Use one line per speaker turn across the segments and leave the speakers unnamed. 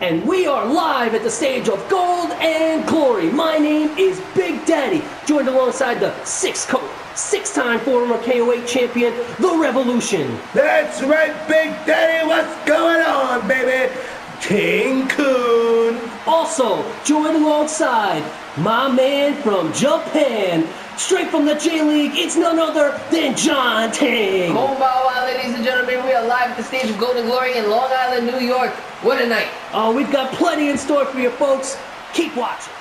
And we are live at the stage of Gold and Glory. My name is Big Daddy, joined alongside the six-coat, six-time former KO8 champion, The Revolution.
That's right, Big Daddy. What's going on, baby? King Kun.
Also joined alongside my man from Japan, straight from the J-League, it's none other than John Tang.
Konbanwa, ladies and gentlemen. We are live at the stage of Gold and Glory in Long Island, New York. What a night.
Oh, we've got plenty in store for you folks. Keep watching.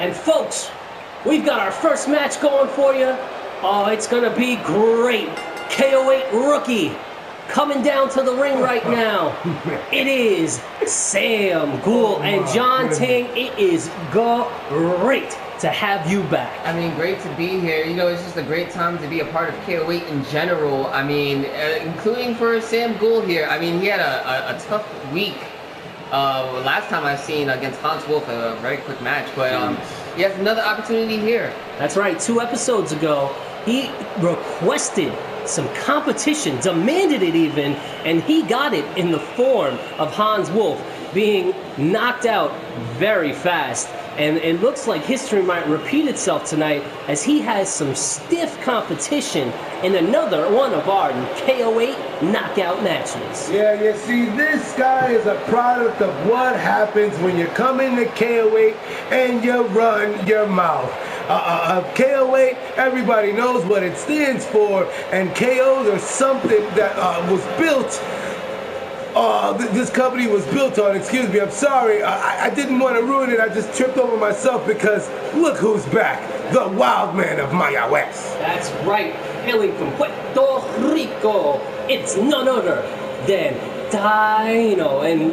And folks, we've got our first match going for you. Oh, it's gonna be great. KO8 rookie coming down to the ring right now. It is Sam Ghoul and John Tang. It is great to have you back.
I mean, great to be here. You know, it's just a great time to be a part of KO8 in general. I mean, including for Sam Ghoul here. I mean, he had a tough week. Last time I've seen against Hans Wolf, a very quick match, but he has another opportunity here.
That's right, 2 episodes ago, he requested some competition, demanded it even, and he got it in the form of Hans Wolf being knocked out very fast. And it looks like history might repeat itself tonight as he has some stiff competition in another one of our KO8 knockout matches.
Yeah, you see, this guy is a product of what happens when you come into KO8 and you run your mouth. KO8, everybody knows what it stands for, and KOs are something that was built. This company was built on, excuse me, I'm sorry, I didn't want to ruin it, I just tripped over myself because look who's back, the wild man of Maya West.
That's right, hailing from Puerto Rico, it's none other than Taino, and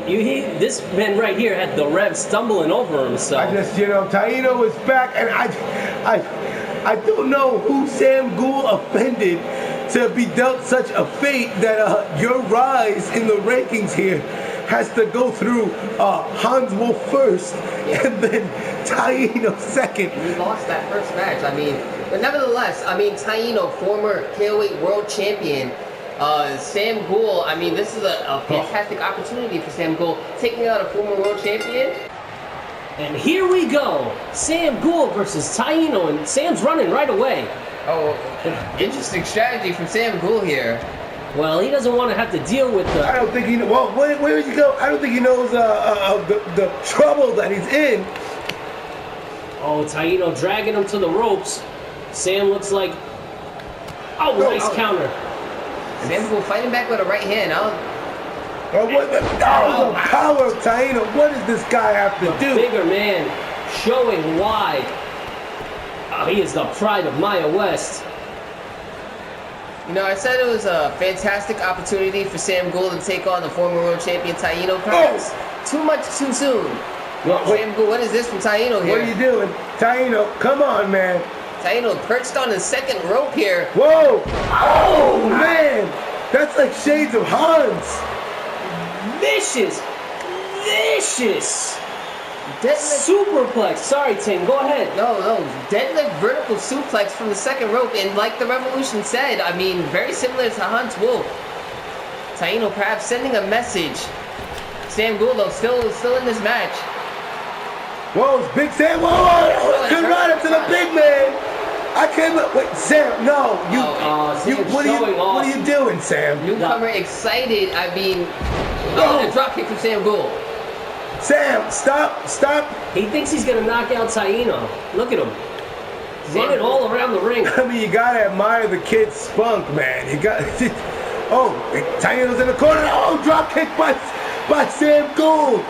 this man right here had the Rev stumbling over himself.
I just, Taino is back, and I don't know who Sam Ghoul offended to be dealt such a fate that your rise in the rankings here has to go through Hans Wolf first and then Taino second.
He lost that first match, I mean, but nevertheless, I mean, Taino, former KO8 world champion, Sam Ghoul, I mean, this is a fantastic opportunity for Sam Ghoul, taking out a former world champion.
And here we go, Sam Ghoul versus Taino, and Sam's running right away.
Oh, interesting strategy from Sam Ghoul here.
Well, he doesn't want to have to deal with the...
I don't think he... Well, where did he go? I don't think he knows the trouble that he's in.
Oh, Taino dragging him to the ropes. Sam looks like... Oh, nice counter.
Sam Ghoul fighting back with a right hand.
The power of Taino. What does this guy have to do?
Bigger man showing why. He is the pride of Maya West.
You know, I said it was a fantastic opportunity for Sam Ghoul to take on the former world champion Taino. Perhaps too much too soon. Sam Ghoul, what is this from Taino here?
What are you doing? Taino, come on, man.
Taino perched on the second rope here.
Whoa! Oh, man! That's like shades of Hans.
Vicious! Vicious!
Deadlift.
Superplex. Sorry, Ting. Go ahead.
No. Deadlift vertical suplex from the second rope. And like the Revolution said, I mean, very similar to Hans Wolf. Taino perhaps sending a message. Sam Ghoul, though, still in this match.
Whoa, it's Big Sam. Whoa! Good run up to the big man. I came up. Wait, Sam, no. What are you doing, Sam?
Newcomer excited. I mean, the drop kick from Sam Ghoul.
Sam, stop.
He thinks he's going to knock out Taino. Look at him. running all around the ring.
I mean, you gotta admire the kid's spunk, man. You got. Oh, Taino's in the corner. Oh, drop kick by Sam Gould.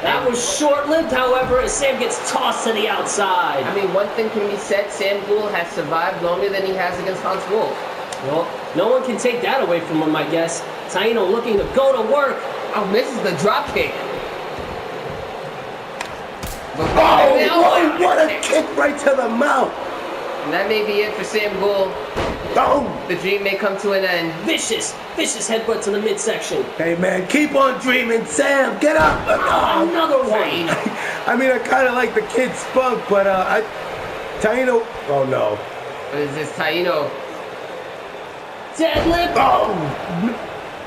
That was short-lived, however, as Sam gets tossed to the outside.
I mean, one thing can be said, Sam Gould has survived longer than he has against Hans Wolf.
Well, no one can take that away from him, I guess. Taino looking to go to work.
Oh, misses the drop kick.
Oh, what a kick right to the mouth.
And that may be it for Sam Gould.
Oh.
The dream may come to an end.
Vicious headbutt to the midsection.
Hey, man, keep on dreaming. Sam, get up.
Oh, another one.
I mean, I kind of like the kid's spunk, but Taino. Oh, no.
What is this, Taino?
Deadlift.
Oh.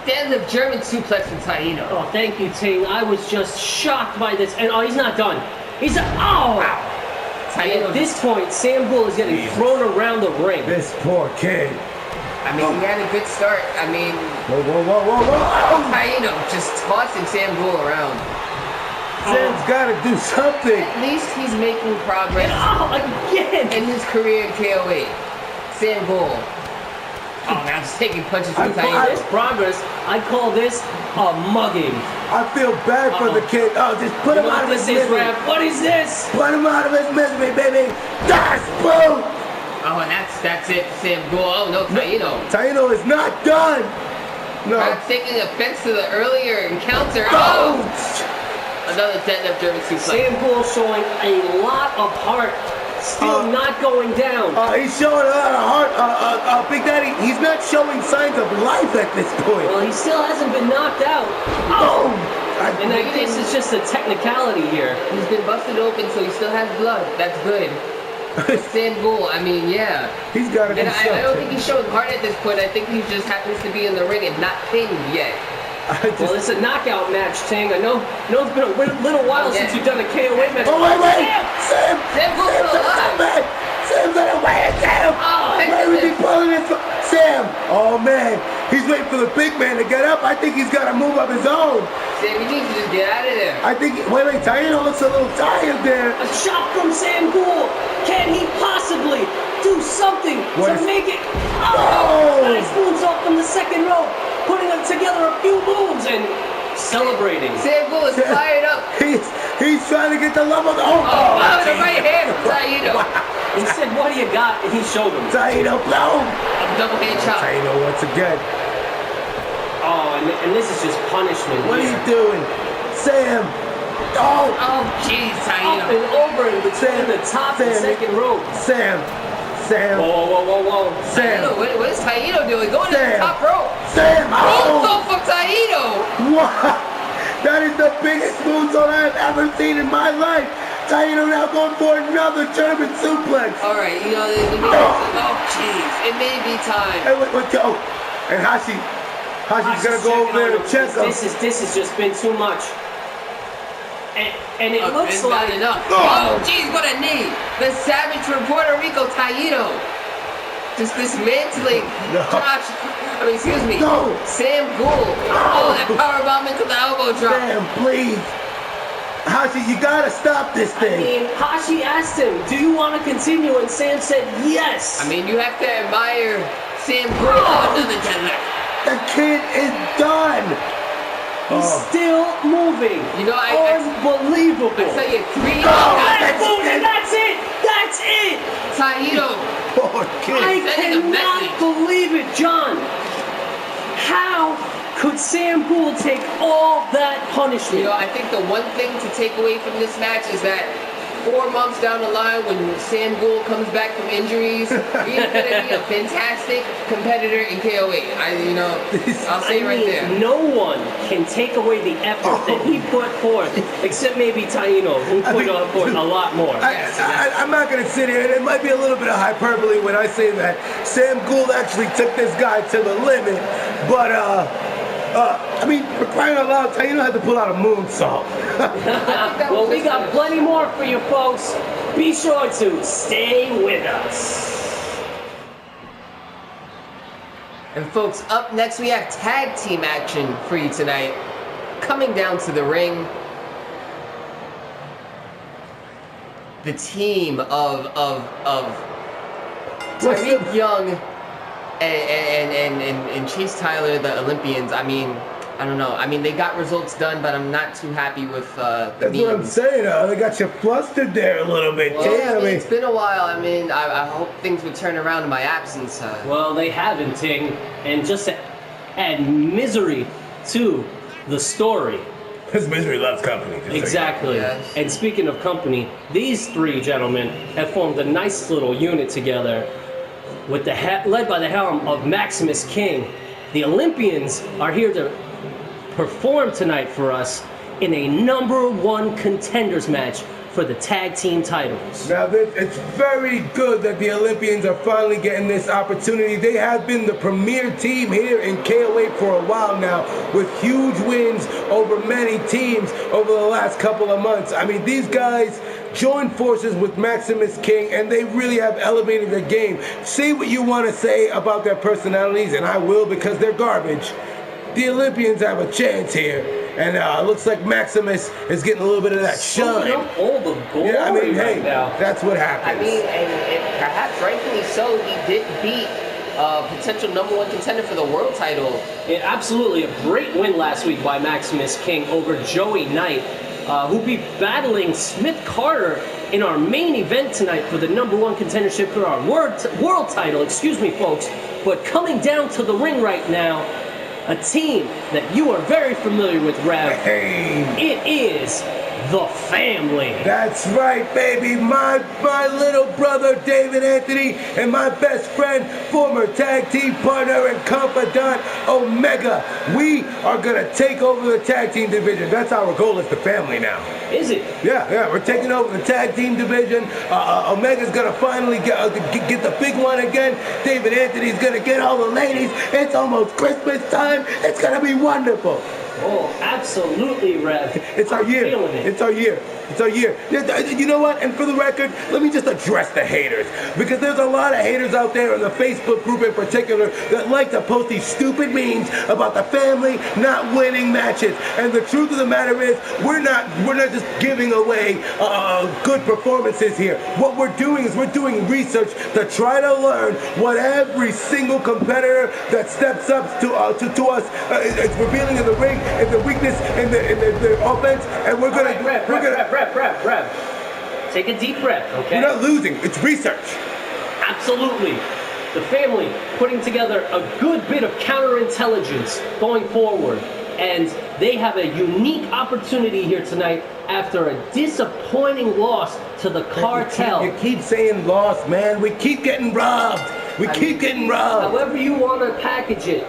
Deadlift German suplex from Taino.
Oh, thank you, Ting. I was just shocked by this. And he's not done. He's oh!
Taino.
At this point, Sam Gould is getting thrown around the ring.
This poor kid.
I mean, he had a good start. I mean,
Whoa. Oh.
Taino just tossing Sam Gould around.
Sam's got to do something.
At least he's making progress
Oh, again!
in his career in KO8. Sam Gould. Oh, now just taking punches from Taino.
This progress, I call this a mugging.
I feel bad for the kid. Oh, just put him out of his misery.
What is this?
Put him out of his misery, baby. Das boom.
Oh, and that's it, Sam Gould. Oh, no, Taino.
Taino is not done. No.
Not taking offense to the earlier encounter.
Oh.
Another deadlift German suplex.
Sam Gould showing a lot of heart. Still not going down.
He's showing a lot of heart. Big Daddy, he's not showing signs of life at this point.
Well, he still hasn't been knocked out.
Oh!
And I guess it's just a technicality here.
He's been busted open, so he still has blood. That's good. Sam Gould, I mean, yeah.
He's got to do
And
something.
I don't think he's showing heart at this point. I think he just happens to be in the ring and not pinned yet.
Well, it's a knockout match, Ting. I know it's been a little while since you've done a KO8 match.
Oh, wait! Sam!
Sam Gould's still alive!
Sam's on the way, Sam!
Oh,
Why was he pulling his... Sam! Oh, man. He's waiting for the big man to get up. I think he's got to move up his own.
Sam, you need to just get out of there.
I think... Wait, Taino looks a little tired there.
A shot from Sam Gould. Can he possibly do something to make it? Oh! Nice moonsault from the second row. Putting them together a few moves and celebrating.
Sam Gould is fired up.
He's trying to get the love of the...
Wow, the right hand from Taino.
He said, what do you got? And he showed him.
Taino, blow!
A double hand chop.
Taino once again.
Oh, and this is just punishment.
What are
here.
you doing? Sam! Oh!
Oh, jeez, Taino.
Up and over in between the top and second rope.
Sam!
Whoa.
Sam!
Taino, what is Taino doing? Going to the top rope.
Sam!
Moonsault from Taino.
What? That is the biggest moonsault I've ever seen in my life. Taino now going for another German suplex.
All right, oh, jeez, it may be time.
Hey, wait, go. And Hashi's gonna go over there to check him.
This has just been too much. And it looks
it's
like
not enough. Oh, jeez, what a knee! The Savage from Puerto Rico, Taino, just dismantling Sam Gould. Oh, that powerbomb into the elbow drop.
Sam, please. Hashi, you gotta stop this
I
thing.
mean, Hashi asked him, do you want to continue? And Sam said yes.
I mean, you have to admire Sam Gould under the deadlift.
The kid is done.
He's still moving.
You know,
unbelievable.
I tell you,
That's it. That's it.
Taino.
Poor kid.
I cannot believe it, John. How could Sam Gould take all that punishment?
You know, I think the one thing to take away from this match is that 4 months down the line, when Sam Gould comes back from injuries, he's going to be a fantastic competitor in KO8. I'll say right there.
No one can take away the effort that he put forth, except maybe Taino, who put forth a lot more.
I'm not going to sit here, and it might be a little bit of hyperbole when I say that Sam Gould actually took this guy to the limit, but I mean, for crying out loud, Taino had to pull out a moonsault.
Well, we got plenty more for you folks. Be sure to stay with us.
And folks, up next we have tag team action for you tonight. Coming down to the ring, the team of Tyreek Young and Chase Tyler, the Olympians. I mean, I don't know. I mean, they got results done, but I'm not too happy with the
That's what I'm saying. They got you flustered there a little bit.
Well,
Yeah,
I mean, it's been a while. I mean, I hope things would turn around in my absence.
Well, they haven't, Ting. And just to add misery to the story.
His misery loves company.
Exactly.
Yes.
And speaking of company, these three gentlemen have formed a nice little unit together with led by the helm of Maximus King. The Olympians are here to perform tonight for us in a #1 contenders match for the tag team titles.
Now, it's very good that the Olympians are finally getting this opportunity. They have been the premier team here in KO8 for a while now, with huge wins over many teams over the last couple of months. I mean, these guys joined forces with Maximus King, and they really have elevated their game. Say what you want to say about their personalities, and I will, because they're garbage. The Olympians have a chance here, and it looks like Maximus is getting a little bit of that shine.
All the glory
Yeah, I mean, hey,
right now.
that's what happens.
I mean, and perhaps rightfully so, he did beat potential #1 contender for the world title.
Yeah, absolutely. A great win last week by Maximus King over Joey Knight, who'll be battling Smith Carter in our main event tonight for the #1 contendership for our world title. Excuse me, folks. But coming down to the ring right now, a team that you are very familiar with, Rev.
Hey.
It is the family.
That's right, baby. My little brother, David Anthony, and my best friend, former tag team partner and confidant, Omega. We are going to take over the tag team division. That's our goal as the family now.
Is it?
Yeah, we're taking over the tag team division. Omega's going to finally get the big one again. David Anthony's going to get all the ladies. It's almost Christmas time. It's going to be wonderful.
Oh, absolutely, Rev.
It's our year.
Feeling it.
It's our year. It's our year. You know what? And for the record, let me just address the haters. Because there's a lot of haters out there in the Facebook group in particular that like to post these stupid memes about the family not winning matches. And the truth of the matter is, we're not just giving away good performances here. What we're doing is we're doing research to try to learn what every single competitor that steps up to us is revealing in the ring, and the weakness in the offense, and we're gonna
Rev. Take a deep breath, okay?
We're not losing. It's research.
Absolutely. The family putting together a good bit of counterintelligence going forward, and they have a unique opportunity here tonight after a disappointing loss to the cartel.
You keep saying loss, man. We keep getting robbed. We keep getting robbed.
However you want to package it,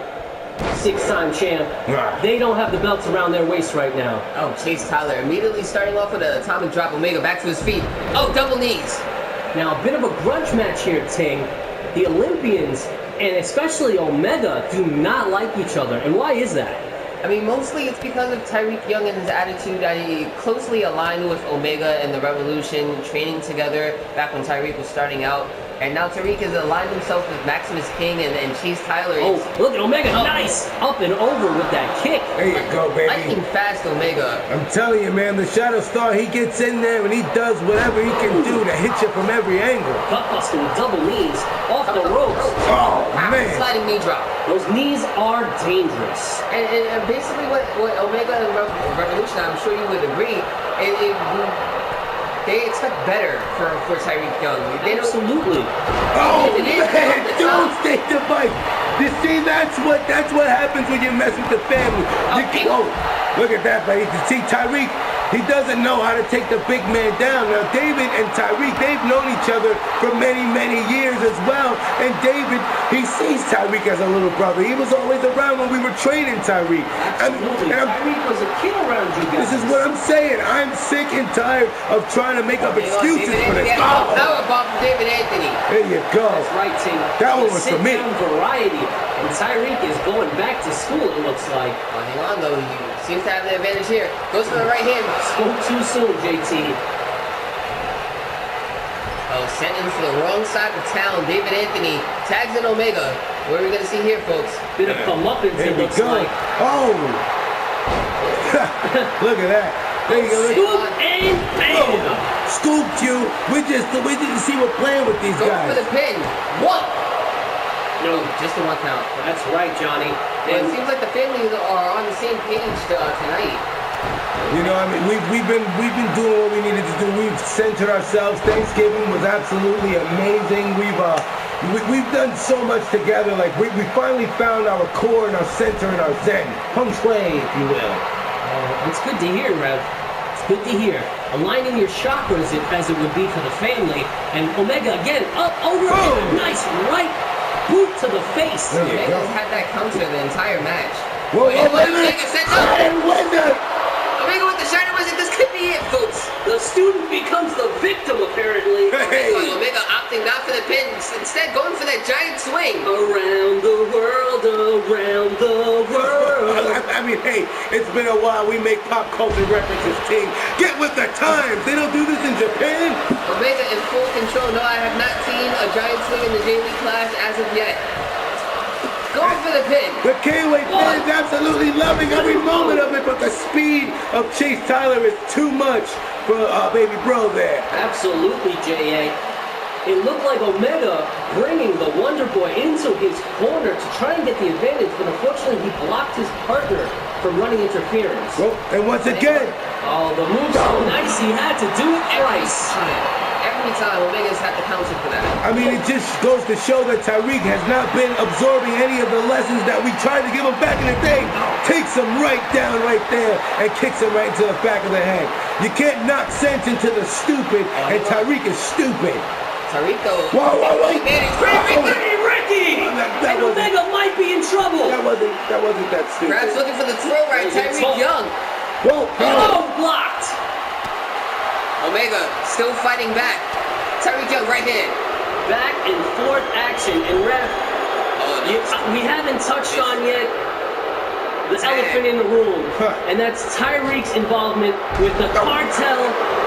six-time champ. They don't have the belts around their waist right now.
Oh, Chase Tyler immediately starting off with an atomic drop. Omega back to his feet. Oh, double knees.
Now, a bit of a grudge match here, Ting. The Olympians, and especially Omega, do not like each other. And why is that?
I mean, mostly it's because of Tyreek Young and his attitude. He closely aligned with Omega and the Revolution, training together back when Tyreek was starting out. And now Tyreek has aligned himself with Maximus King and Chase Tyler.
Oh, look at Omega, nice! Up and over with that kick.
There you go, baby.
Lightning fast Omega.
I'm telling you, man, the Shadow Star, he gets in there and he does whatever he can do to hit you from every angle.
Gut-busting double knees off the ropes.
Oh, man.
Sliding knee drop.
Those knees are dangerous.
And basically what Omega and Revolution, I'm sure you would agree, they expect better for Tyreek Young.
Absolutely.
Oh, man, don't take the bite. You see, that's what happens when you mess with the family. Oh, look at that, buddy. You see, Tyreek, he doesn't know how to take the big man down. Now, David and Tyreek, they've known each other for many, many years as well. And David, he sees Tyreek as a little brother. He was always around when we were training Tyreek.
Absolutely. Tyreek was a kid around you guys.
This is what I'm saying. I'm sick and tired of trying to make up excuses for this.
Oh, power bomb from David Anthony.
There you go.
That's right, Ting.
That one was for me.
Variety. And Tyreek is going back to school, it looks like.
Oh, hang on, though. He seems to have the advantage here. Goes for the right hand.
Spoke too soon, JT.
Oh, sent in for the wrong side of town. David Anthony tags in Omega. What are we going to see here, folks?
Bit of comeuppance,
Here
it
we
looks
go.
like.
Oh! Look at that. There you go.
Scoop and
Oh,
bam.
scooped you. We didn't see we're playing with these
Go
guys.
for the pin. What?
No,
Just the 1 count.
that's right, Johnny.
Well,
And
it seems like the families are on the same page tonight.
You know, I mean, we've been doing what we needed to do. We've centered ourselves. Thanksgiving was absolutely amazing. We've done so much together. Like we finally found our core and our center and our zen, feng shui, if you will.
it's good to hear, Rev. It's good to hear. Aligning your chakras as it would be for the family. And Omega again, up, over,
Boom.
and a nice right boot to the face.
There you go.
Omega's had that counter the entire match.
Whoa,
Wait,
wait a
Omega
minute!
set up.
And winner!
Omega with the Shining Wizard. This could be it, folks.
The student becomes the victim, apparently.
Hey.
Omega opting not for the pin, instead going for that giant swing.
Around the world, around the world.
I mean, hey, it's been a while. We make pop culture references, King. Get with the times. They don't do this in Japan.
Omega in full control. No, I have not seen a giant swing in the J-League class as of yet. Going for the pin.
The KO8 fans absolutely loving every moment of it, but the speed of Chase Tyler is too much for baby bro there.
Absolutely, J.A. It looked like Omega bringing the Wonder Boy into his corner to try and get the advantage, but unfortunately he blocked his partner from running interference.
Well, and once again,
Oh, the move's so nice, he had to do it thrice.
Every time Omega's had to counter for that.
I mean, it just goes to show that Tyreek has not been absorbing any of the lessons that we tried to give him back in the day. Takes him right down right there and kicks him right into the back of the head. You can't knock sense into the stupid, and Tyreek is stupid.
Tariq though.
Whoa, wait.
Man, he's pretty
Oh,
Hey, Ricky!
that
And
wasn't-
Omega might be in trouble.
That wasn't that stupid.
Perhaps looking for the throw right.
It's
Tyreek
all-
Young.
Whoa,
Oh, blocked.
Omega still fighting back. Tyreek Young right hand.
Back and forth action, and Rev, we haven't touched on yet the elephant in the room, and that's Tyreek's involvement with the cartel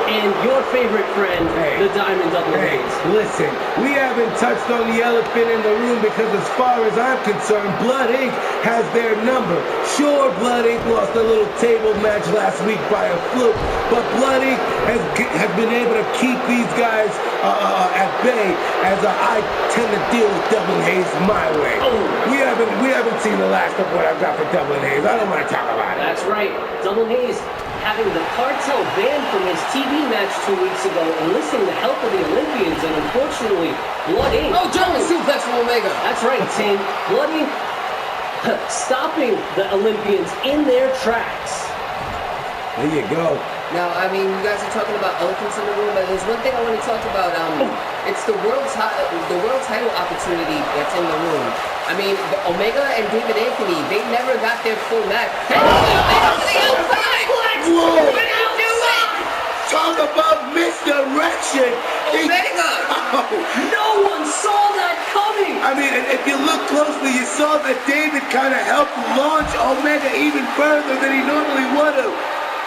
and your favorite friend,
Hey.
the Diamond Double
Hey,
A's.
listen, we haven't touched on the elephant in the room because as far as I'm concerned, Blood Inc. has their number. Sure, Blood Inc. lost a little table match last week by a fluke, but Blood Inc. has been able to keep these guys at bay as I tend to deal with Double Hayes my way.
Oh.
We haven't seen the last of what I've got for Double Hayes. I don't want to talk about it.
That's right, Double Hayes having the cartel banned from his TV match 2 weeks ago, enlisting the help of the Olympians, and unfortunately, Blood Inc.
Oh, German suplex from Omega.
That's right, Tim. Blood Inc. stopping the Olympians in their tracks.
There you go.
Now, I mean, you guys are talking about elephants in the room, but there's one thing I want to talk about. It's the world title opportunity that's in the room. I mean, Omega and David Anthony, they never got their full match. Hey, Omega to the outside!
Whoa.
What are you doing?
Talk about misdirection.
Omega!
No one saw that coming!
I mean, and if you look closely, you saw that David kind of helped launch Omega even further than he normally would have.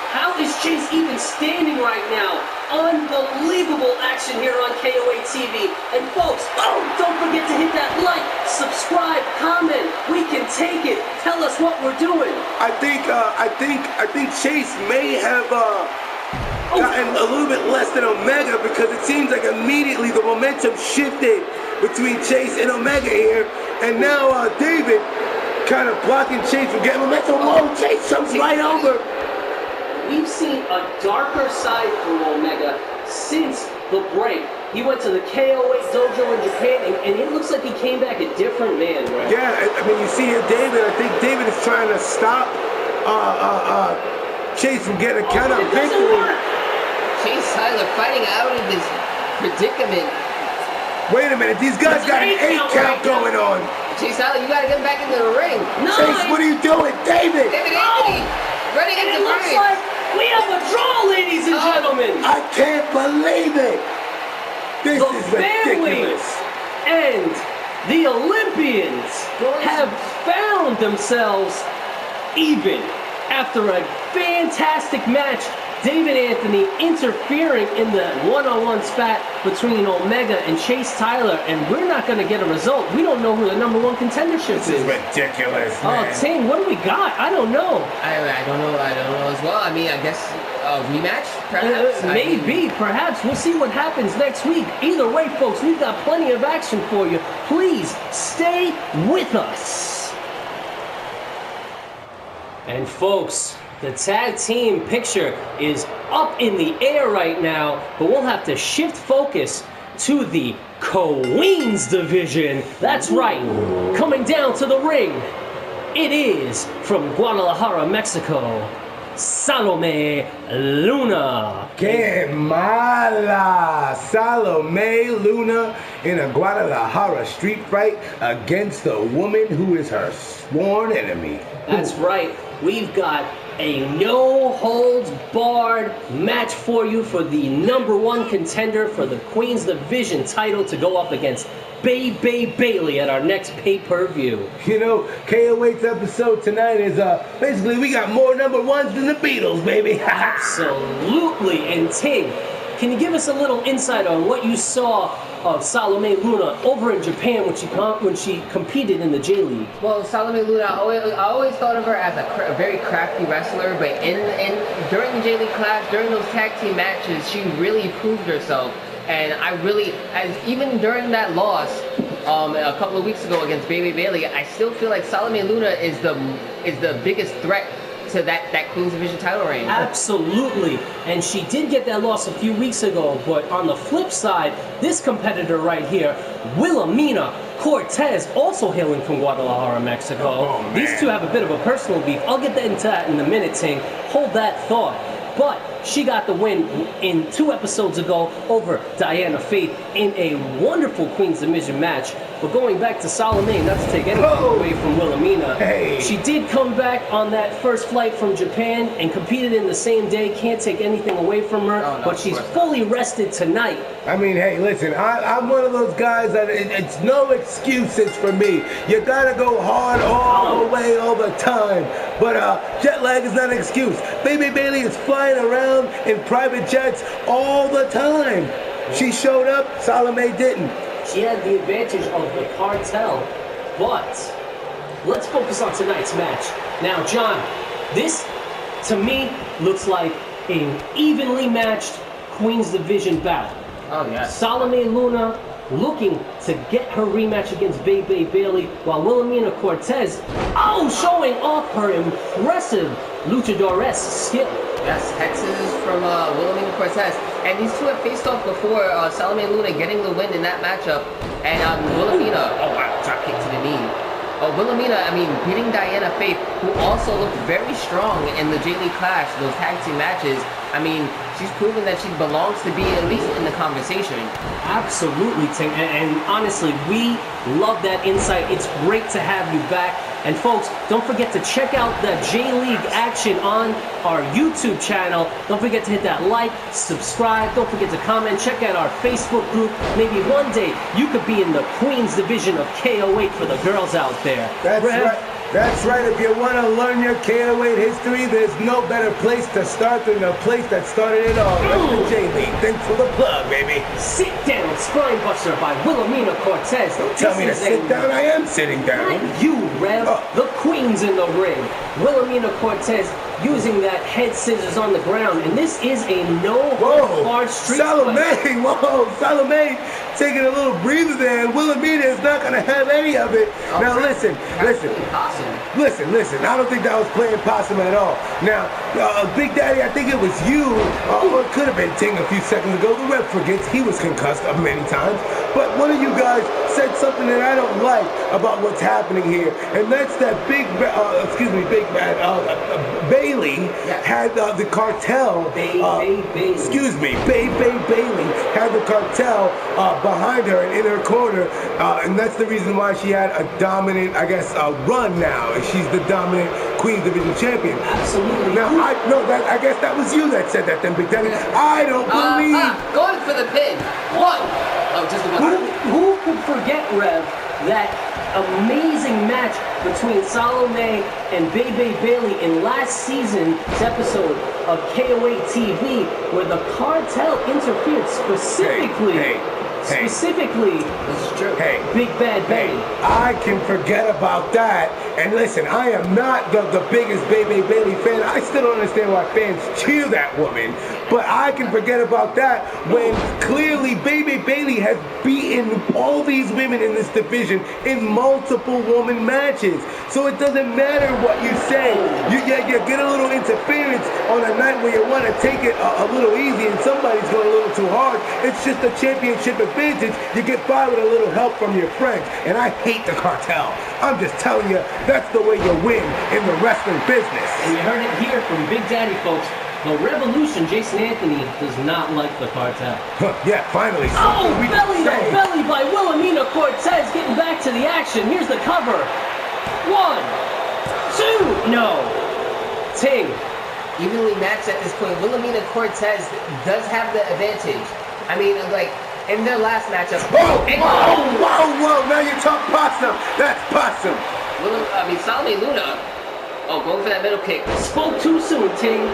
How is Chase even standing right now? Unbelievable action here on KO8 TV. And folks, don't forget to hit that like, subscribe, comment. We can take it. Tell us what we're doing.
I think Chase may have gotten a little bit less than Omega because it seems like immediately the momentum shifted between Chase and Omega here, and now David kind of blocking Chase from getting momentum. Oh, Chase jumps right over.
We've seen a darker side from Omega since the break. He went to the KO8 dojo in Japan, and it looks like he came back a different man, right?
Yeah, I mean, you see here, David. I think David is trying to stop Chase from getting a count out
It doesn't
victory.
work.
Chase Tyler fighting out of this predicament.
Wait a minute, these guys got an 8 count going on.
Chase Tyler, you gotta get back into the ring.
Chase, what are you doing, David?
David Anthony running
And
into
it looks
ring.
like we have a draw, ladies and gentlemen.
I can't believe it. This
The
is
family
ridiculous.
and the Olympians have found themselves even after a fantastic match. David Anthony interfering in the one-on-one spat between Omega and Chase Tyler, and we're not going to get a result. We don't know who the number one contendership
This is ridiculous,
Oh,
man.
Ting, what do we got? I don't know.
I don't know as well. I mean, I guess a rematch, perhaps?
Maybe, perhaps. We'll see what happens next week. Either way, folks, we've got plenty of action for you. Please stay with us. And folks, the tag team picture is up in the air right now, but we'll have to shift focus to the Queens division. That's right, coming down to the ring, it is from Guadalajara, Mexico, Salome Luna.
Que mala! Salome Luna in a Guadalajara street fight against the woman who is her sworn enemy.
That's right. We've got a no-holds-barred match for you for the #1 contender for the Queens Division title to go up against Bayley at our next pay-per-view.
You know, KO8's episode tonight is basically we got more #1s than the Beatles, baby.
Absolutely. And Ting, can you give us a little insight on what you saw of Salome Luna over in Japan when she competed in the J League?
Well, Salome Luna, I always thought of her as a very crafty wrestler, but during the J League class, during those tag team matches, she really proved herself. And even during that loss a couple of weeks ago against Bayley, I still feel like Salome Luna is the biggest threat to that Queens Division title reign.
Absolutely. And she did get that loss a few weeks ago, but on the flip side, this competitor right here, Wilhelmina Cortez, also hailing from Guadalajara, Mexico.
Oh, man.
These two have a bit of a personal beef. I'll get into that in a minute, Ting. Hold that thought. But she got the win in 2 episodes ago over Diana Faith in a wonderful Queens Division match. But going back to Salome, not to take anything away from Wilhelmina, she did come back on that first flight from Japan and competed in the same day. Can't take anything away from her, but she's fully rested tonight.
I mean, hey, listen, I'm one of those guys that it's no excuses for me. You gotta go hard all the way, all the time. But jet lag is not an excuse. Bayley is flying around in private jets all the time. She showed up, Salome didn't.
She had the advantage of the cartel, but let's focus on tonight's match. Now, John, this, to me, looks like an evenly matched Queens Division bout.
Oh, yes.
Salome Luna looking to get her rematch against Bayley, while Wilhelmina Cortez, showing off her impressive luchadores skill.
Yes, hexes from Wilhelmina Cortez. And these two have faced off before, Salome Luna getting the win in that matchup. And Wilhelmina, drop kick to the knee. Wilhelmina, beating Diana Faith, who also looked very strong in the J League Clash, those tag team matches. She's proven that she belongs to be at least in the conversation.
Absolutely, Ting. And honestly, we love that insight. It's great to have you back. And folks, don't forget to check out the J League action on our YouTube channel. Don't forget to hit that like, subscribe. Don't forget to comment. Check out our Facebook group. Maybe one day you could be in the Queens Division of KO8 for the girls out there.
That's right. That's right. If you want to learn your KO8 history, there's no better place to start than the place that started it all. That's the J League. Thanks for the plug, baby.
Sit Down Spinebuster by Wilhelmina Cortez.
Don't tell me to sit down. I am sitting down.
Not you, Rev. The Queen's in the ring. Wilhelmina Cortez using that head scissors on the ground. And this is a no-holds-barred street fight.
Whoa, Salome taking a little breather there, and Wilhelmina is not going to have any of it. Now listen. Listen, I don't think that was playing possum at all. Now, Big Daddy, I think it was you, or it could have been Ting a few seconds ago. The rep forgets he was concussed many times. But one of you guys said something that I don't like about what's happening here, and that's that Bayley had the cartel. Bayley had the cartel behind her and in her corner, and that's the reason why she had a dominant, run now, and she's the dominant Queens Division champion.
Absolutely.
Now, I guess that was you that said that then, Big Daddy. I don't believe.
Going for the pin. One.
Who could forget, Rev, that amazing match between Salome and Bayley in last season's episode of KO8 TV, where the cartel interfered specifically Specifically,
This is true.
Hey,
Big Bad Betty.
I can forget about that. And listen, I am not the biggest Baby Bailey fan. I still don't understand why fans cheer that woman. But I can forget about that when clearly Baby Bailey has beaten all these women in this division in multiple woman matches. So it doesn't matter what you say. You get a little interference on a night where you want to take it a little easy and somebody's going a little too hard. It's just a championship advantage. You get by with a little help from your friends. And I hate the cartel. I'm just telling you, that's the way you win in the wrestling business.
And you heard it here from Big Daddy, folks. The Revolution, Jason Anthony, does not like the cartel.
Yeah, finally.
Oh,
we
belly
can
to
say.
belly by Wilhelmina Cortez, getting back to the action. Here's the cover. 1, 2, no. Ting.
Evenly matched at this point. Wilhelmina Cortez does have the advantage. I mean, like, in their last matchup.
Whoa, now you talk possum. That's possum.
Salome Luna. Oh, going for that middle kick.
Spoke too soon, Ting.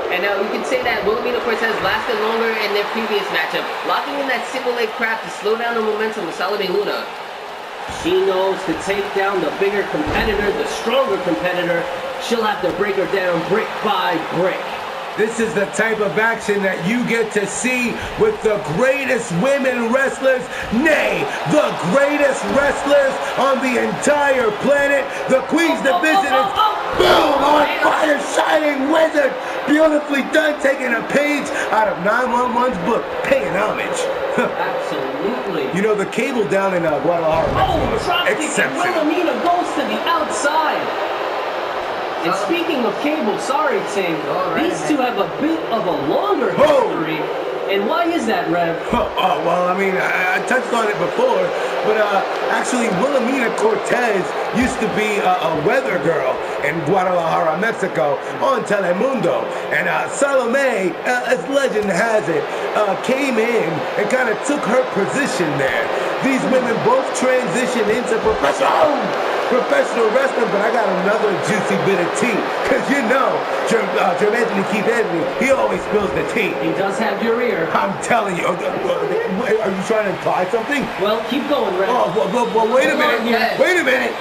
And now we can say that Wilhelmina Cortez lasted longer in their previous matchup, locking in that single leg crab to slow down the momentum of Salome Luna.
She knows to take down the bigger competitor, the stronger competitor. She'll have to break her down brick by brick.
This is the type of action that you get to see with the greatest women wrestlers, nay, the greatest wrestlers on the entire planet. The Queen's Division is boom, on fire, shining wizard. Beautifully done, taking a page out of 911's book, paying homage.
Absolutely.
You know, the cable down in Guadalajara,
Drop kick, and
exceptional.
Wilhelmina goes to the outside. And speaking of cable, sorry, Ting, these two have a bit of a longer history. And why is that, Rev?
Well, I mean, I touched on it before, but actually, Wilhelmina Cortez used to be a weather girl in Guadalajara, Mexico, on Telemundo. And Salome, as legend has it, came in and kind of took her position there. These women both transitioned into professional wrestling, but I got another juicy bit of tea. Because you know, Jermaine Keith Anthony, he always spills the tea.
He does have your ear.
I'm telling you. Are you trying to imply something?
Well, keep going, Rev.
Well, wait a minute. Wait a minute.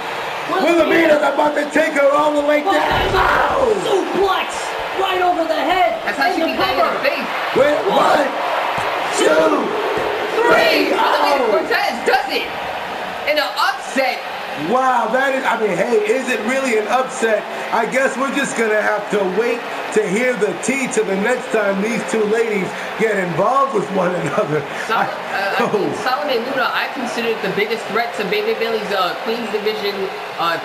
Wilhelmina's about to take her all the way down.
Suplex right over the head.
That's how she beat in the face.
Wait, 1, 2, 3.
Wilhelmina Cortez does it in an upset.
Wow, that is, I mean, hey, is it really an upset? I guess we're just going to have to wait to hear the tea to the next time these two ladies get involved with one another.
Salome Luna, I consider the biggest threat to Baby Bailey's Queen's Division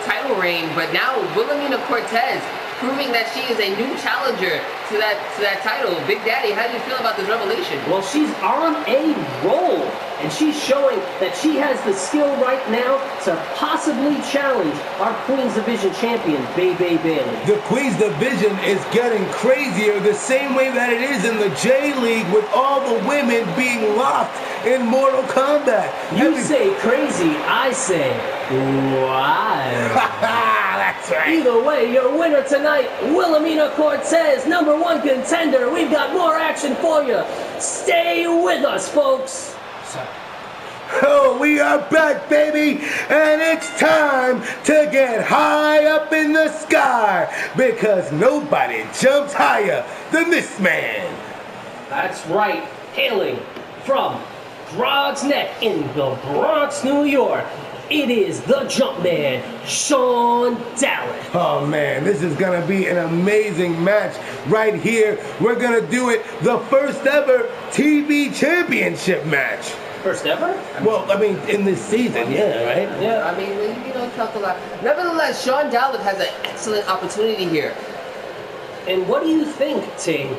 title reign, but now Wilhelmina Cortez proving that she is a new challenger to that title. Big Daddy, how do you feel about this revelation?
Well, she's on a roll, and she's showing that she has the skill right now to possibly challenge our Queen's Division champion, Baby Bailey.
The Queen's Division is getting crazier the same way that it is in the J League with all the women being locked in Mortal Kombat.
You say crazy, I say wild.
That's right.
Either way, your winner tonight, Wilhelmina Cortez, #1 contender. We've got more action for you. Stay with us, folks.
Oh, we are back, baby, and it's time to get high up in the sky because nobody jumps higher than this man.
That's right, hailing from Grog's Neck in the Bronx, New York. It is the Jumpman, Sean Dallas.
Oh man, this is gonna be an amazing match right here. We're gonna do it the first ever TV championship match.
First ever?
Well, I mean, in this season, yeah, right?
Yeah.
I mean, you don't talk a lot. Nevertheless, Sean Dallas has an excellent opportunity here.
And what do you think, Ting?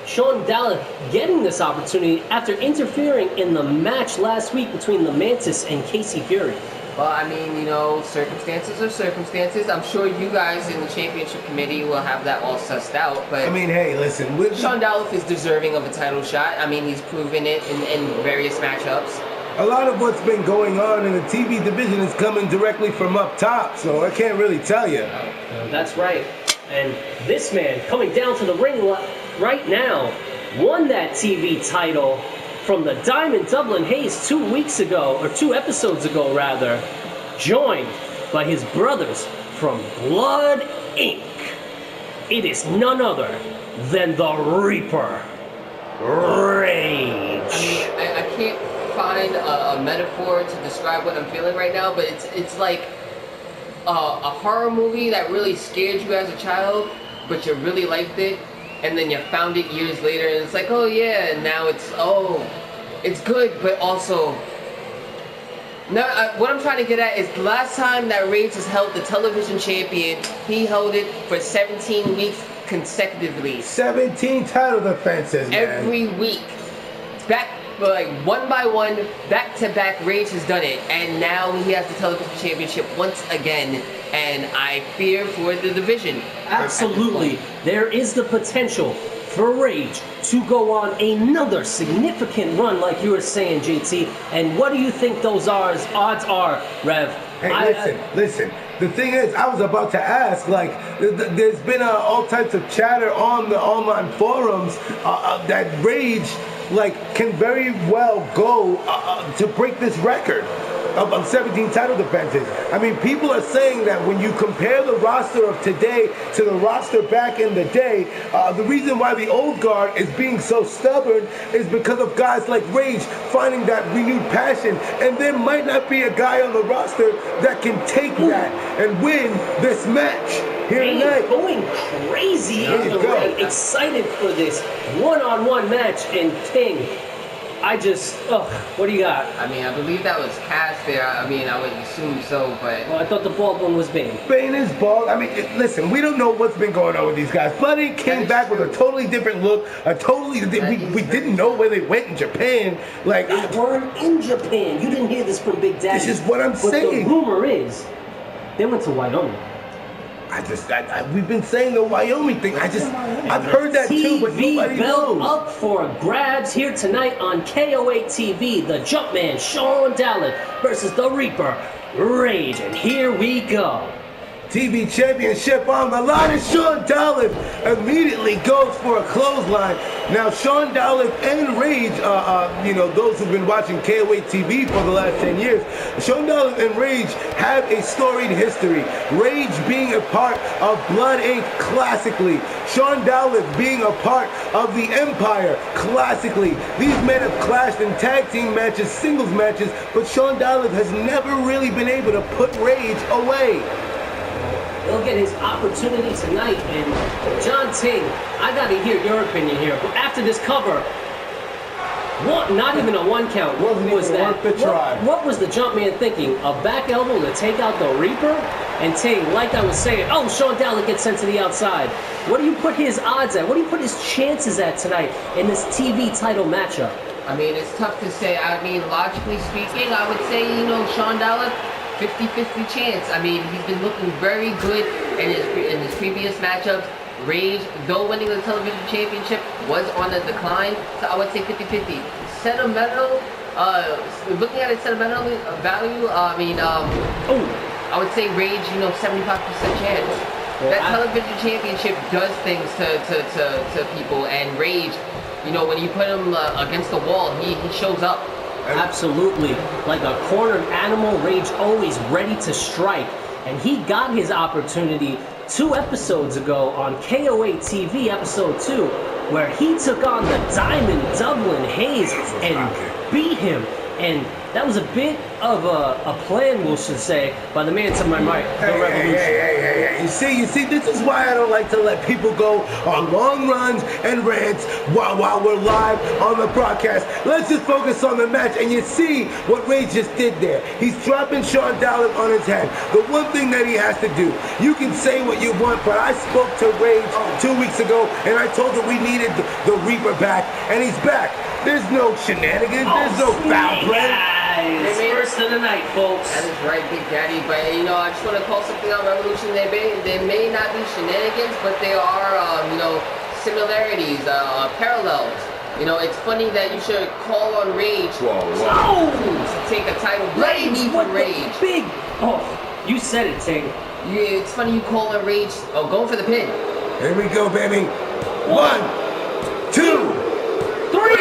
Sean Dallas getting this opportunity after interfering in the match last week between the Mantis and Casey Fury.
Well, I mean, you know, circumstances are circumstances. I'm sure you guys in the championship committee will have that all sussed out. But
I mean, hey, listen.
Sean Dallas is deserving of a title shot. I mean, he's proven it in various matchups.
A lot of what's been going on in the TV division is coming directly from up top, so I can't really tell you.
That's right. And this man coming down to the ring right now won that TV title from the Diamond Dublin Hayes 2 weeks ago, or 2 episodes ago rather, joined by his brothers from Blood Inc. It is none other than the Reaper, Rage.
I mean, I can't find a metaphor to describe what I'm feeling right now, but it's like a horror movie that really scared you as a child, but you really liked it, and then you found it years later, and it's like, oh yeah, and now it's good, but also... Now, what I'm trying to get at is the last time that Rage has held the television champion, he held it for 17 weeks consecutively.
17 title defenses, man.
Every week. Back, like, one by one, back to back, Rage has done it. And now he has the television championship once again. And I fear for the division.
Absolutely. There is the potential for Rage to go on another significant run, like you were saying, JT. And what do you think those odds are, Rev?
Hey, listen. The thing is, I was about to ask, like, there's been all types of chatter on the online forums that Rage, like, can very well go to break this record of 17 title defenses. I mean, people are saying that when you compare the roster of today to the roster back in the day, the reason why the old guard is being so stubborn is because of guys like Rage finding that renewed passion, and there might not be a guy on the roster that can take that and win this match here tonight.
Going crazy in the ring, excited for this one-on-one match, and Ting, what do you got?
I mean, I believe that was Cass there. I mean, I would assume so, but...
Well, I thought the bald one was Bane.
Bane is bald. I mean, listen, we don't know what's been going on with these guys. Blood Inc. came back with a totally different look. We didn't know where they went in Japan. Like,
they weren't in Japan. You didn't hear this from Big Daddy.
This is what I'm saying.
The rumor is, they went to Wyoming.
We've been saying the Wyoming thing. I've heard that too, but nobody knows.
Up for grabs here tonight on KO8 TV. The Jumpman, Sean Dallin versus the Reaper, Rage. And here we go.
TV championship on the line, and Sean Dallin immediately goes for a clothesline. Now, Sean Dallin and Rage, those who've been watching KO8 TV for the last 10 years, Sean Dallin and Rage have a storied history. Rage being a part of Blood Inc. classically. Sean Dallin being a part of the Empire classically. These men have clashed in tag team matches, singles matches, but Sean Dallin has never really been able to put Rage away.
He'll get his opportunity tonight, and John Ting, I gotta hear your opinion here. But after this cover, not even a 1 count. What was that? What was the Jumpman thinking? A back elbow to take out the Reaper? And Ting, like I was saying, Sean Dallin gets sent to the outside. What do you put his odds at? What do you put his chances at tonight in this TV title matchup?
I mean, it's tough to say. I mean, logically speaking, I would say, Sean Dallin, 50-50 chance. I mean, he's been looking very good in his previous matchups. Rage, though winning the television championship, was on the decline, so I would say 50-50. Sentimental, looking at its sentimental value, I would say Rage, 75% chance. That television championship does things to people, and Rage, when you put him against the wall, he shows up.
Absolutely. Like a cornered animal, Rage always ready to strike. And he got his opportunity 2 episodes ago on KO8 TV, episode 2, where he took on the Diamond Dublin Hayes and beat him. And that was a bit of a plan, we should say, by the man to my right, the Revolution.
Hey. You see, this is why I don't like to let people go on long runs and rants while we're live on the broadcast. Let's just focus on the match, and you see what Rage just did there. He's dropping Sean Dallin on his head. The one thing that he has to do, you can say what you want, but I spoke to Rage 2 weeks ago, and I told him we needed the Reaper back, and he's back. There's no shenanigans. There's no foul play.
First of the night, folks.
That is right, Big Daddy. But, I just want to call something out Revolution. They may not be shenanigans, but they are, similarities, parallels. It's funny that you should call on Rage to take a title. Blame me for Rage.
You said it, Ting.
It's funny you call on Rage. Going for the pin.
Here we go, baby. 1, 2,
3.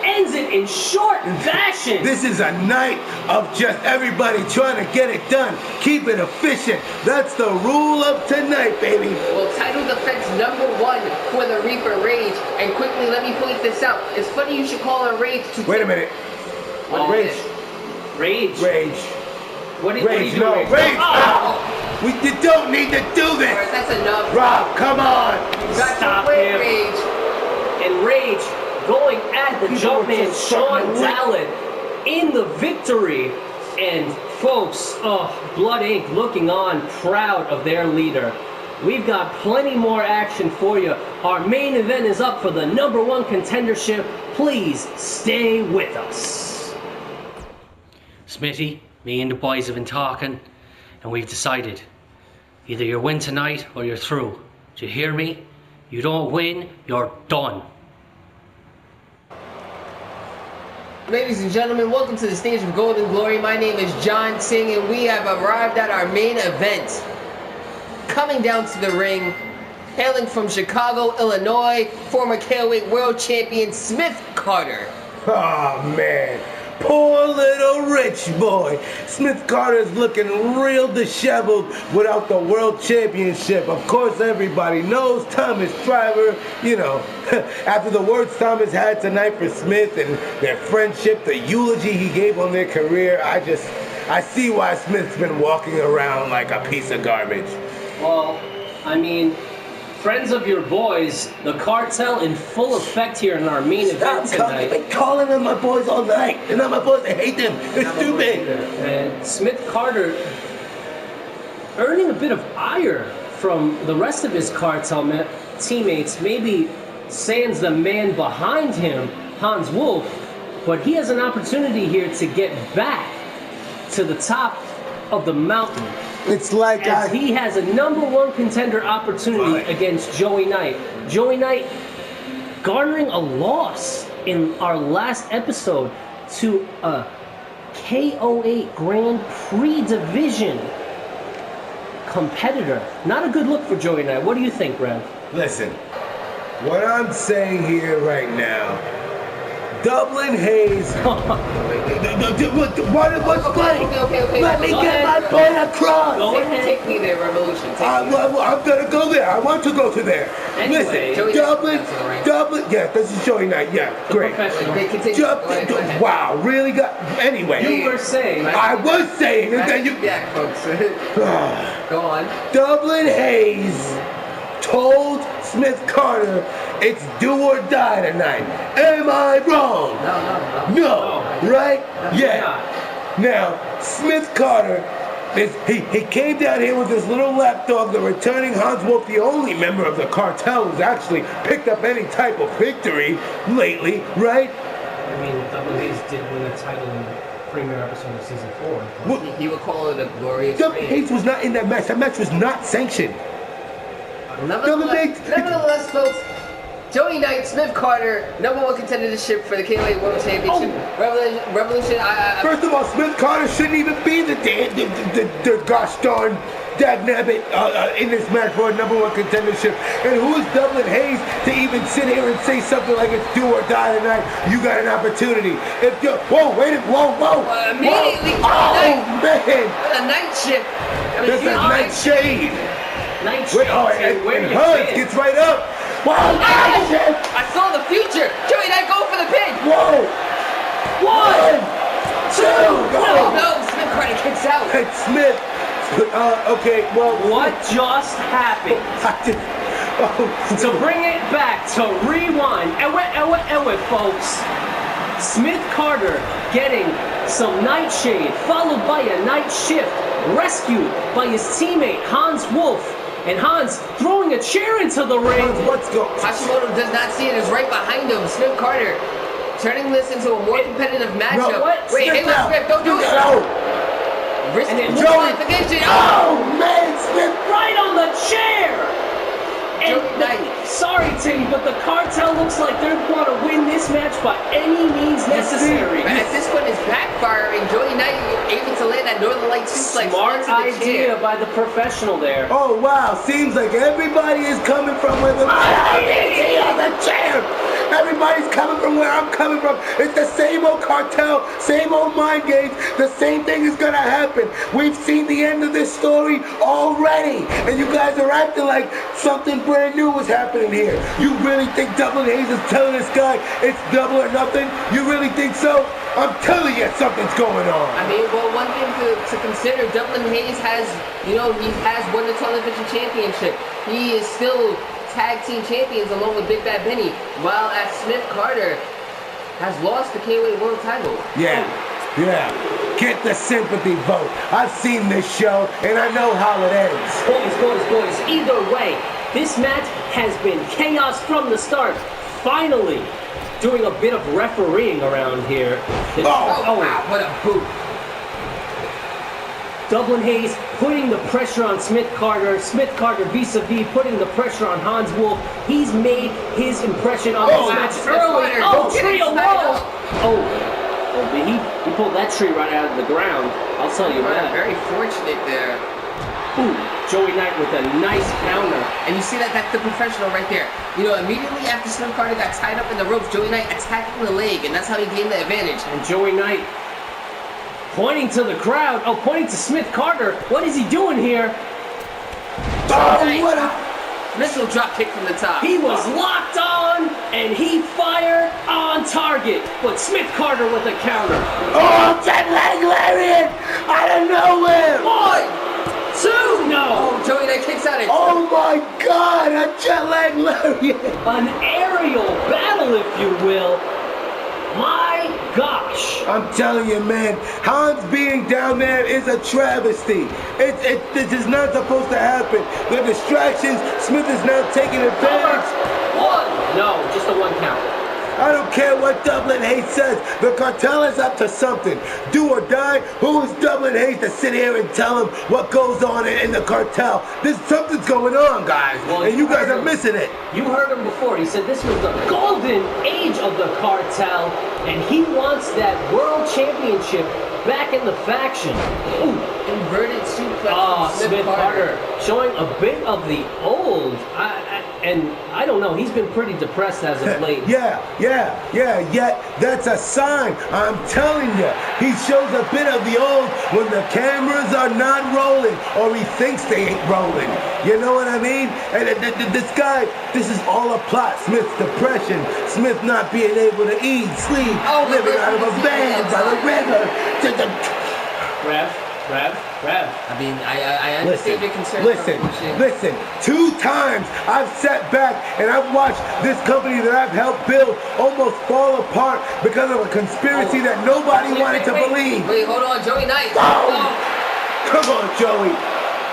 Ends it in short fashion.
This is a night of just everybody trying to get it done. Keep it efficient. That's the rule of tonight, baby.
Well, title defense #1 for the Reaper Rage. And quickly, let me point this out. It's funny you should call her Rage.
Wait a minute. Rage.
Rage.
Rage.
What are you doing?
No, Rage. You don't need to do this.
Alright, that's enough.
Rob, come on.
Stop
Wait,
him.
Rage.
And Rage going at the Jumpman Sean Dallin in the victory. And folks, Blood Inc. looking on, proud of their leader. We've got plenty more action for you. Our main event is up for the #1 contendership. Please stay with us. Smitty, me and the boys have been talking, and we've decided. Either you win tonight or you're through. Do you hear me? You don't win, you're done.
Ladies and gentlemen, welcome to the stage of Golden Glory. My name is John Singh, and we have arrived at our main event. Coming down to the ring, hailing from Chicago, Illinois, former KO8 World Champion Smith Carter.
Oh, man. Poor little rich boy. Smith Carter's looking real disheveled without the World Championship. Of course, everybody knows Thomas Driver, you know, after the words Thomas had tonight for Smith and their friendship, the eulogy he gave on their career, I see why Smith's been walking around like a piece of garbage.
Well, I mean, friends of your boys, the cartel in full effect here in our main event tonight.
I've been calling them my boys all night. They're not my boys. I hate them. They're stupid.
And Smith Carter earning a bit of ire from the rest of his cartel teammates. Maybe sans the man behind him, Hans Wolf. But he has an opportunity here to get back to the top of the mountain.
It's like
as he has a #1 contender opportunity against Joey Knight. Joey Knight garnering a loss in our last episode to a KO8 Grand Prix division competitor. Not a good look for Joey Knight. What do you think, Rev?
Listen, what I'm saying here right now, Dublin Hayes. What's funny?
Okay.
Let me get my point across.
Take me there, Revolution.
I'm gonna go there. I want to go to there.
Anyway,
listen, Dublin. Yeah, this is Joey Knight. Yeah, great. Wow, really got. Anyway,
You were saying.
I was saying, and then you.
Yeah, folks. Go on.
Dublin Hayes told Smith Carter it's do or die tonight. Am I wrong? No, right? Yeah. Now, Smith Carter, he came down here with his little lapdog, the returning Hans Wolf, the only member of the cartel who's actually picked up any type of victory lately, right?
I mean, Dublin Hayes did win a title in the premiere episode of season 4.
He would call it a glorious
Dublin Hayes was not in that match. That match was not sanctioned.
Nevertheless, folks, Joey Knight, Smith Carter, #1 contendership for the KO8 World Championship. Revolution.
First of all, Smith Carter shouldn't even be the gosh darn dagnabbit in this match for a #1 contendership. And who is Dublin Hayes to even sit here and say something like it's do or die tonight? You got an opportunity. If you whoa.
Immediately,
man.
A night shift.
There's a night shade.
Night shade.
And Hans gets right up. Wow, night shift.
I saw the future. Joey Knight go for the pin.
Whoa. 1, 2, go.
No, Smith Carter kicks out.
And Smith. Okay, well.
What just happened? To bring it back, to rewind, ewe, folks. Smith Carter getting some nightshade, followed by a night shift, rescued by his teammate Hans Wolf, and Hans throwing a chair into the ring.
Let's go.
Hashimoto does not see it, is right behind him. Smith Carter turning this into a more competitive matchup.
No, what?
Wait, hey, Smith, don't do it. Risk disqualification.
Oh, man, Smith
right on the chair. And sorry, Tim, but the cartel looks like they want to win this match by any means necessary.
But at this point, it's backfiring. Joey Knight able to land that Northern Light suplex.
Smart idea by the professional there.
Oh, wow. Seems like everybody is coming from where the on the chair. Everybody's coming from where I'm coming from. It's the same old cartel, same old mind games. The same thing is gonna happen. We've seen the end of this story already, and you guys are acting like something brand new was happening here. You really think Dublin Hayes is telling this guy it's double or nothing? You really think so? I'm telling you, something's going on.
I mean, well, one thing to consider, Dublin Hayes has, he has won the television championship. He is still tag team champions along with Big Bad Benny, while as Smith Carter has lost the KO8 World title.
Yeah. Get the sympathy vote. I've seen this show, and I know how it ends.
Boys, either way, this match has been chaos from the start. Finally, doing a bit of refereeing around here.
Oh, wow, what a boot.
Dublin Hayes putting the pressure on Smith Carter vis-a-vis putting the pressure on Hans Wolf. He's made his impression on this match early. Trio roll! He pulled that tree right out of the ground. I'll tell you that.
Very fortunate there.
Ooh, Joey Knight with a nice counter.
And you see that's the professional right there. Immediately after Smith Carter got tied up in the ropes, Joey Knight attacking the leg, and that's how he gained the advantage.
And Joey Knight pointing to the crowd. Pointing to Smith Carter. What is he doing here?
What a
missile drop kick from the top.
He was locked on, and he fired on target. But Smith Carter with a counter.
jet lag lariat out of nowhere.
1, 2, no.
Joey Knight kicks out it.
Oh my God, a jet lag lariat.
An aerial battle, if you will. My gosh.
I'm telling you, man, Hans being down there is a travesty. This is not supposed to happen. The distractions, Smith is now taking advantage.
1. No, just a 1 count.
I don't care what Dublin Hayes says. The cartel is up to something. Do or die. Who is Dublin Hayes to sit here and tell him what goes on in the cartel? Something's going on, guys.
Well,
and you guys are missing it.
You heard him before. He said this was the golden age of the cartel, and he wants that world championship back in the faction. Ooh.
Inverted suplex.
Smith Carter showing a bit of the old. And I don't know. He's been pretty depressed as of late.
Yeah. Yet that's a sign. I'm telling you, he shows a bit of the old when the cameras are not rolling, or he thinks they ain't rolling. You know what I mean? And this guy, this is all a plot. Smith's depression, Smith not being able to eat, sleep, living out of a van by the river.
Rev.
I mean, I understand your concern.
Listen. 2 times I've sat back and I've watched this company that I've helped build almost fall apart because of a conspiracy that nobody wanted to believe.
Wait, hold on, Joey Knight.
Come on, Joey.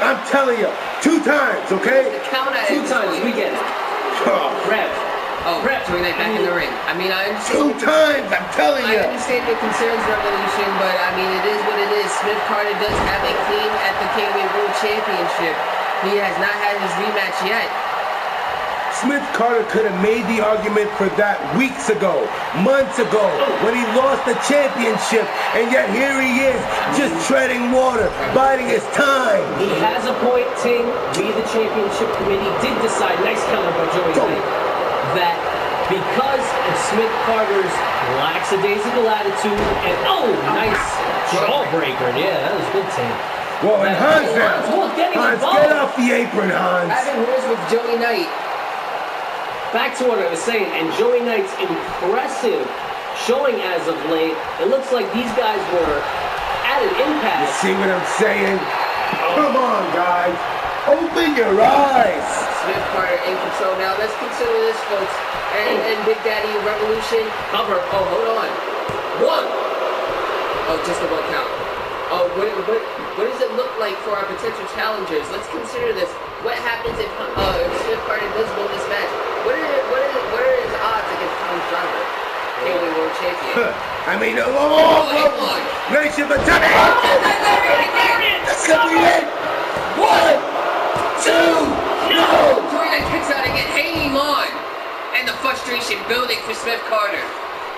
I'm telling you, 2 times, okay?
The count at
2 times, we get it. Rev.
Joey Knight back in the ring. I mean, I understand.
2 times, I'm telling you.
I understand your concerns, Revolution, but I mean, it is what it is. Smith Carter does have a claim at the KO8 World Championship. He has not had his rematch yet.
Smith Carter could have made the argument for that weeks ago, months ago, when he lost the championship, and yet here he is, just treading water, biding his time.
He has a point, Ting. We, the championship committee, did decide, nice counter by Joey Knight, that because of Smith Carter's lackadaisical attitude and nice jawbreaker. Yeah, that was good, Ting.
Well, and Hans now.
Hans,
get off the apron, Hans.
Having words with Joey Knight.
Back to what I was saying, and Joey Knight's impressive showing as of late. It looks like these guys were at an impasse.
You see what I'm saying? Come on, guys. Open your eyes.
Smith Carter in control now. Let's consider this, folks. And Big Daddy Revolution.
Cover.
Hold on. 1. Just a 1 count. What does it look like for our potential challengers? Let's consider this. What happens if Smith Carter does win this match? What are his odds against Tom's Driver, KO8 World Champion?
I mean, nice ship attack. That's gonna be it. 1, 2, no.
Joey Knight kicks out again, hanging on, and the frustration building for Smith Carter.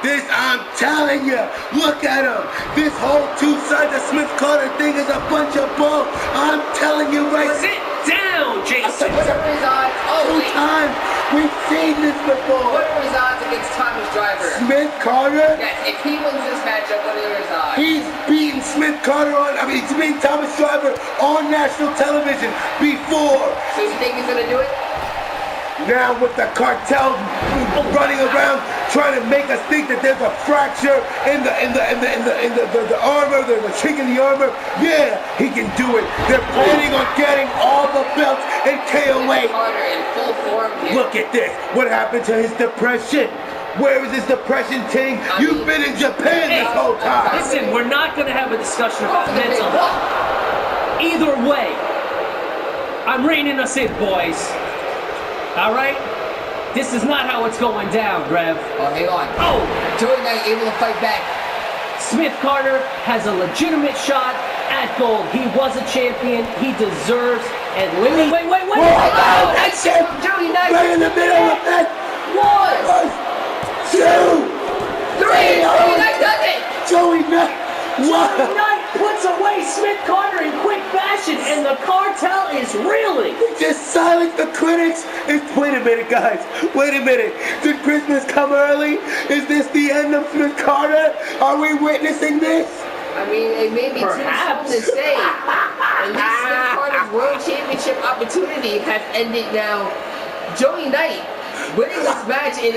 This, I'm telling you, look at him. This whole 2 sides of Smith Carter thing is a bunch of bull. I'm telling you right.
Sit down, Jason.
What are his odds?
2 times. We've seen this before.
What are his odds against Thomas Driver?
Smith Carter.
Yes, if he wins this matchup, what are his odds?
He's beaten Smith Carter he's beaten Thomas Driver on national television before.
So you think he's gonna do it?
Now with the cartel running around trying to make us think that there's a fracture in the armor, there's a chink in the armor. Yeah, he can do it. They're planning on getting all the belts in KO8.
Carter in full form here.
Look at this. What happened to his depression? Where is his depression, Ting? You've been in Japan this whole time.
Listen, we're not going to have a discussion about mental health. Either way, I'm reining us in, boys. All right? This is not how it's going down, Rev.
Oh, hang on.
Oh!
Joey Knight able to fight back.
Smith Carter has a legitimate shot at gold. He was a champion. He deserves. And wait.
Whoa,
Oh,
that's it!
Joey Knight.
Right in the middle of that!
1,
2,
3. Joey Knight does it.
Joey Knight! What?
Joey Knight puts away Smith Carter in quick fashion, and the cartel is reeling.
Just silence the critics. Wait a minute, guys. Wait a minute. Did Christmas come early? Is this the end of Smith Carter? Are we witnessing this?
I mean, it may be
Perhaps.
too soon to say. And this Smith Carter's World Championship opportunity has ended now. Joey Knight winning this match in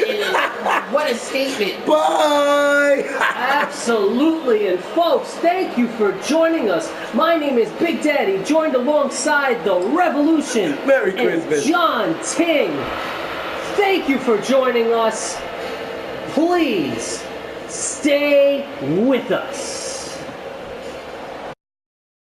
what a statement.
Bye!
Absolutely, and folks, thank you for joining us. My name is Big Daddy, joined alongside the Revolution.
Merry
and
Christmas.
John Ting. Thank you for joining us. Please stay with us.